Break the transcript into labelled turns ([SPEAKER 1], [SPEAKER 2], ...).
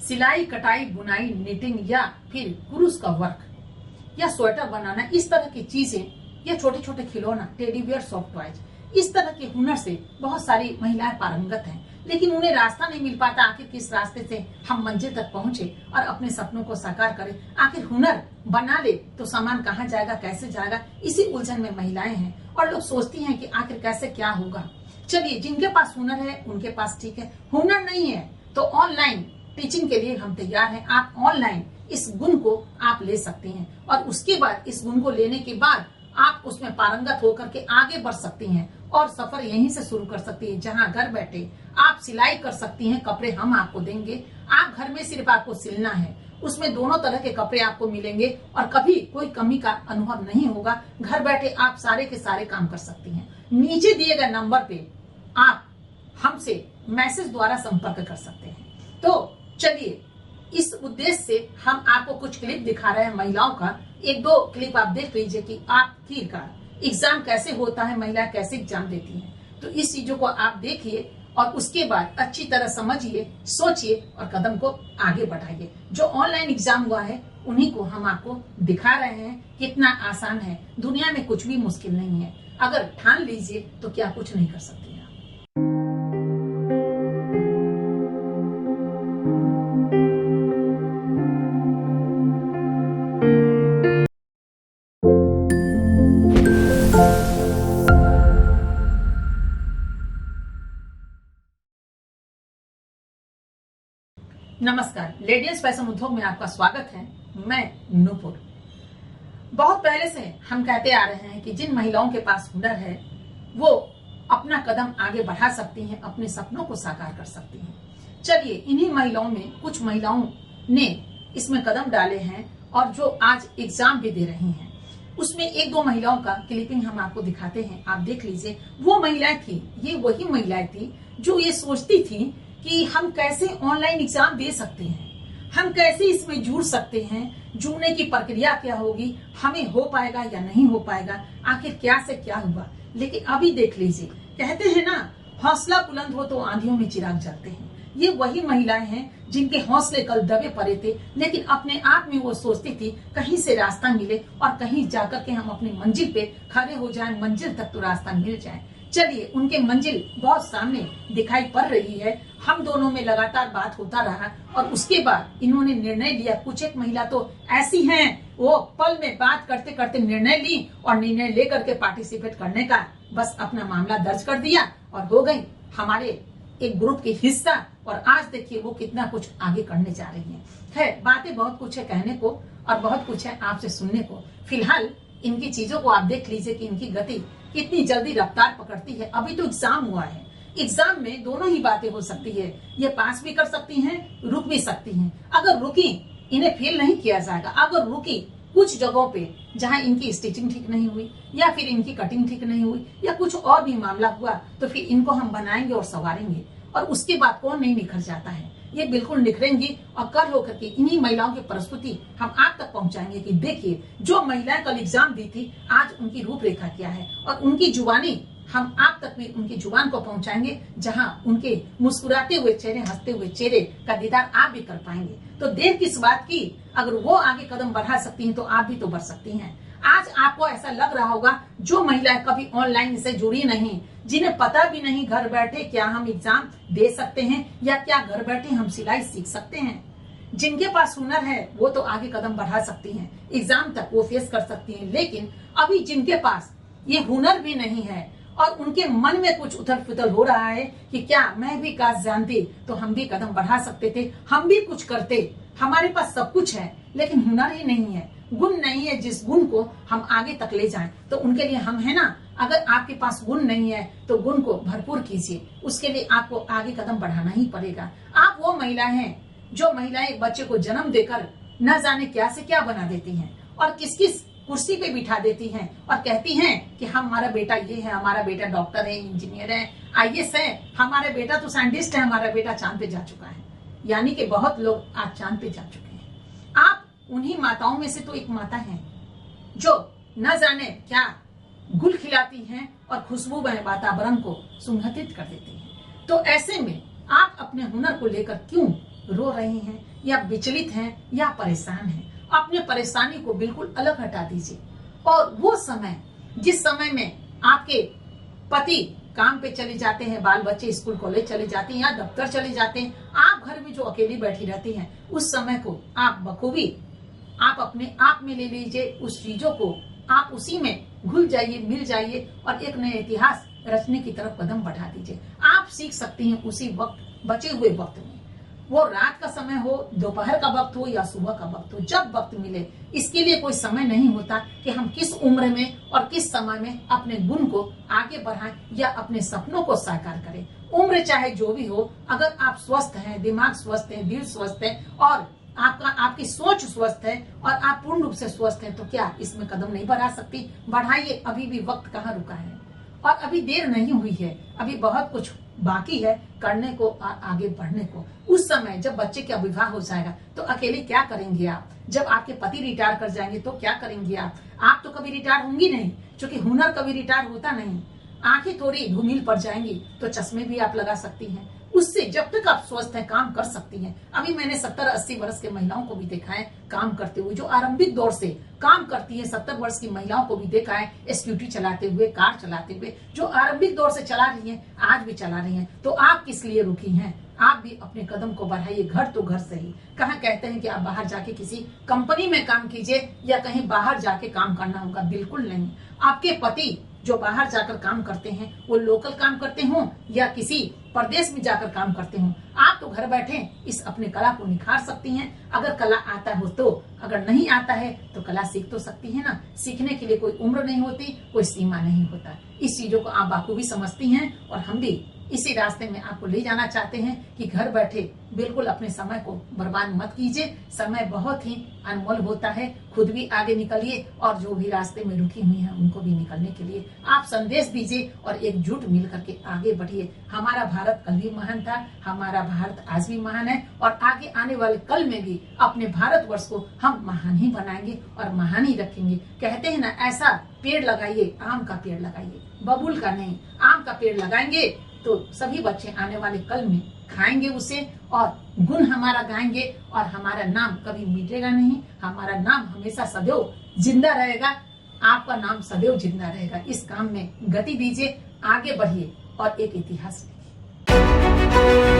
[SPEAKER 1] सिलाई, कटाई, बुनाई, निटिंग या फिर कुरूस का वर्क या स्वेटर बनाना, इस तरह की चीजें या छोटे छोटे खिलौना, टेडी बियर, सॉफ्ट टॉयज, इस तरह के हुनर से बहुत सारी महिलाएं पारंगत हैं, लेकिन उन्हें रास्ता नहीं मिल पाता आखिर किस रास्ते से हम मंजिल तक पहुंचे और अपने सपनों को साकार करें। आखिर हुनर बना ले तो सामान कहाँ जाएगा, कैसे जाएगा, इसी उलझन में महिलाएं हैं और लोग सोचती हैं कि आखिर कैसे क्या होगा। चलिए, जिनके पास हुनर है उनके पास ठीक है, हुनर नहीं है तो ऑनलाइन टीचिंग के लिए हम तैयार हैं। आप ऑनलाइन इस गुण को आप ले सकती हैं और उसके बाद इस गुण को लेने के बाद आप उसमें पारंगत होकर के आगे बढ़ सकती हैं और सफर यहीं से शुरू कर सकती है, जहां घर बैठे आप सिलाई कर सकती हैं। कपड़े हम आपको देंगे, आप घर में सिर्फ आपको सिलना है, उसमें दोनों तरह के कपड़े आपको मिलेंगे और कभी कोई कमी का अनुभव नहीं होगा। घर बैठे आप सारे के सारे काम कर सकती हैं। नीचे दिए गए नंबर पे आप हमसे मैसेज द्वारा संपर्क कर सकते हैं। तो चलिए, इस उद्देश्य से हम आपको कुछ क्लिप दिखा रहे हैं महिलाओं का। एक दो क्लिप आप देख लीजिए कि आखिरकार एग्जाम कैसे होता है, महिलाएं कैसे एग्जाम देती हैं। तो इस चीजों को आप देखिए और उसके बाद अच्छी तरह समझिए, सोचिए और कदम को आगे बढ़ाइए। जो ऑनलाइन एग्जाम हुआ है उन्हीं को हम आपको दिखा रहे हैं कितना आसान है। दुनिया में कुछ भी मुश्किल नहीं है, अगर ठान लीजिए तो क्या कुछ नहीं कर सकती। नमस्कार, लेडीज फैशन उद्योग में आपका स्वागत है। मैं नूपुर। बहुत पहले से हम कहते आ रहे हैं कि जिन महिलाओं के पास हुनर है वो अपना कदम आगे बढ़ा सकती हैं, अपने सपनों को साकार कर सकती हैं। चलिए, इन्हीं महिलाओं में कुछ महिलाओं ने इसमें कदम डाले हैं और जो आज एग्जाम भी दे रही हैं, उसमें एक दो महिलाओं का क्लिपिंग हम आपको दिखाते हैं, आप देख लीजिए। वो महिलाएं थी, ये वही महिलाएं थी जो ये सोचती थी कि हम कैसे ऑनलाइन एग्जाम दे सकते हैं, हम कैसे इसमें जुड़ सकते हैं, जुड़ने की प्रक्रिया क्या होगी, हमें हो पाएगा या नहीं हो पाएगा, आखिर क्या से क्या हुआ। लेकिन अभी देख लीजिए, कहते हैं ना, हौसला बुलंद हो तो आंधियों में चिराग जलते हैं। ये वही महिलाएं हैं जिनके हौसले कल दबे पड़े थे, लेकिन अपने आप में वो सोचती थी कहीं से रास्ता मिले और कहीं जाकर के हम अपनी मंजिल पे खड़े हो जाएं, मंजिल तक तो रास्ता मिल जाए। चलिए, उनके मंजिल बहुत सामने दिखाई पड़ रही है। हम दोनों में लगातार बात होता रहा और उसके बाद इन्होंने निर्णय लिया। कुछ एक महिला तो ऐसी हैं, वो पल में बात करते करते निर्णय ली और निर्णय लेकर के पार्टिसिपेट करने का बस अपना मामला दर्ज कर दिया और हो गई हमारे एक ग्रुप की हिस्सा। और आज देखिए वो कितना कुछ आगे करने जा रही है। बातें बहुत कुछ है कहने को और बहुत कुछ है आपसे सुनने को। फिलहाल इनकी चीजों को आप देख लीजिए कि इनकी गति कितनी जल्दी रफ्तार पकड़ती है। अभी तो एग्जाम हुआ है, एग्जाम में दोनों ही बातें हो सकती है, ये पास भी कर सकती हैं, रुक भी सकती हैं। अगर रुकी, इन्हें फेल नहीं किया जाएगा। अगर रुकी कुछ जगहों पे जहां इनकी स्टिचिंग ठीक नहीं हुई या फिर इनकी कटिंग ठीक नहीं हुई या कुछ और भी मामला हुआ, तो फिर इनको हम बनाएंगे और संवारेंगे और उसके बाद कौन नहीं निखर जाता है, ये बिल्कुल निखरेंगी और कर होकर के इन्हीं महिलाओं की प्रस्तुति हम आप तक पहुंचाएंगे कि देखिए, जो महिलाएं कल एग्जाम दी थी आज उनकी रूपरेखा क्या है और उनकी जुबानी हम आप तक भी उनकी जुबान को पहुंचाएंगे, जहां उनके मुस्कुराते हुए चेहरे, हंसते हुए चेहरे का दीदार आप भी कर पाएंगे। तो देर किस बात की, अगर वो आगे कदम बढ़ा सकती हैं तो आप भी तो बढ़ सकती हैं। आज आपको ऐसा लग रहा होगा, जो महिलाएं कभी ऑनलाइन से जुड़ी नहीं, जिन्हें पता भी नहीं घर बैठे क्या हम एग्जाम दे सकते हैं या क्या घर बैठे हम सिलाई सीख सकते हैं, जिनके पास हुनर है वो तो आगे कदम बढ़ा सकती हैं, एग्जाम तक वो फेस कर सकती हैं। लेकिन अभी जिनके पास ये हुनर भी नहीं है और उनके मन में कुछ उथल पुथल हो रहा है कि क्या मैं भी काश जानती तो हम भी कदम बढ़ा सकते थे, हम भी कुछ करते, हमारे पास सब कुछ है लेकिन हुनर ही नहीं है, गुण नहीं है जिस गुण को हम आगे तक ले जाएं। तो उनके लिए हम है ना, अगर आपके पास गुण नहीं है तो गुण को भरपूर कीजिए, उसके लिए आपको आगे कदम बढ़ाना ही पड़ेगा। आप वो महिलाएं हैं जो महिलाएं बच्चे को जन्म देकर न जाने क्या से क्या बना देती हैं और किस किस कुर्सी पे बिठा देती हैं और कहती हैं कि हमारा बेटा ये है, हमारा बेटा डॉक्टर है, इंजीनियर है, आईएएस है, हमारा बेटा तो साइंटिस्ट है, हमारा बेटा चांद पे जा चुका है। यानी कि बहुत लोग आज चांद पे जा चुके हैं। आप उन्हीं माताओं में से तो एक माता हैं जो न जाने क्या गुल खिलाती हैं और खुशबू में वातावरण को सुगंधित कर देती हैं। तो ऐसे में आप अपने हुनर को लेकर क्यों रो रहे हैं या विचलित हैं या परेशान हैं, अपने परेशानी को बिल्कुल अलग हटा दीजिए। और वो समय, जिस समय में आपके पति काम पे चले जाते हैं, बाल बच्चे स्कूल कॉलेज चले जाते हैं या दफ्तर चले जाते हैं, आप घर में जो अकेली बैठी रहती हैं, उस समय को आप बखूबी आप अपने आप में ले लीजिए। उस चीजों को आप उसी में घुल जाइए, मिल जाइए और एक नए इतिहास रचने की तरफ कदम बढ़ा दीजिए। आप सीख सकती हैं उसी वक्त, बचे हुए वक्त में, वो रात का समय हो, दोपहर का वक्त हो या सुबह का वक्त हो, जब वक्त मिले। इसके लिए कोई समय नहीं होता कि हम किस उम्र में और किस समय में अपने गुण को आगे बढ़ाएं या अपने सपनों को साकार करें। उम्र चाहे जो भी हो, अगर आप स्वस्थ हैं, दिमाग स्वस्थ है, दिल स्वस्थ है और आपकी सोच स्वस्थ है और आप पूर्ण रूप से स्वस्थ हैं, तो क्या इसमें कदम नहीं बढ़ा सकती? बढ़ाइए, अभी भी वक्त कहाँ रुका है और अभी देर नहीं हुई है। अभी बहुत कुछ बाकी है करने को और आगे बढ़ने को। उस समय जब बच्चे का विवाह हो जाएगा तो अकेले क्या करेंगे आप? जब आपके पति रिटायर कर जाएंगे तो क्या करेंगे आप? आप तो कभी रिटायर होंगी नहीं, क्योंकि हुनर कभी रिटायर होता नहीं। आंखें थोड़ी धूमिल पड़ जाएंगी तो चश्मे भी आप लगा सकती हैं। उससे जब तक आप स्वस्थ हैं, काम कर सकती हैं। अभी मैंने 70-80 वर्ष के महिलाओं को भी देखा है काम करते हुए, जो आरंभिक दौर से काम करती है। 70 वर्ष की महिलाओं को भी देखा है स्कूटी चलाते हुए, कार चलाते हुए, जो आरंभिक दौर से चला रही हैं, आज भी चला रही हैं। तो आप किस लिए रुकी हैं? आप भी अपने कदम को बढ़ाइए, घर तो घर से ही। कहाँ कहते हैं कि आप बाहर जाके किसी कंपनी में काम कीजिए या कहीं बाहर जाके काम करना होगा, बिल्कुल नहीं। आपके पति जो बाहर जाकर काम करते हैं, वो लोकल काम करते हों या किसी प्रदेश में जाकर काम करते हों, आप तो घर बैठे इस अपने कला को निखार सकती हैं। अगर कला आता हो तो, अगर नहीं आता है तो कला सीख तो सकती है ना। सीखने के लिए कोई उम्र नहीं होती, कोई सीमा नहीं होता। इस चीजों को आप बाखूबी समझती हैं और हम भी इसी रास्ते में आपको ले जाना चाहते हैं कि घर बैठे बिल्कुल अपने समय को बर्बाद मत कीजिए। समय बहुत ही अनमोल होता है। खुद भी आगे निकलिए और जो भी रास्ते में रुकी हुई हैं उनको भी निकलने के लिए आप संदेश दीजिए और एकजुट मिल करके आगे बढ़िए। हमारा भारत कल भी महान था, हमारा भारत आज भी महान है और आगे आने वाले कल में भी अपने भारतवर्ष को हम महान ही बनाएंगे और महान ही रखेंगे। कहते हैं ना, ऐसा पेड़ लगाइए, आम का पेड़ लगाइए, बबूल का नहीं, आम का पेड़ लगाएंगे तो सभी बच्चे आने वाले कल में खाएंगे उसे और गुण हमारा गाएंगे और हमारा नाम कभी मिटेगा नहीं। हमारा नाम हमेशा सदैव जिंदा रहेगा। आपका नाम सदैव जिंदा रहेगा। इस काम में गति दीजिए, आगे बढ़िए और एक इतिहास लिखिए।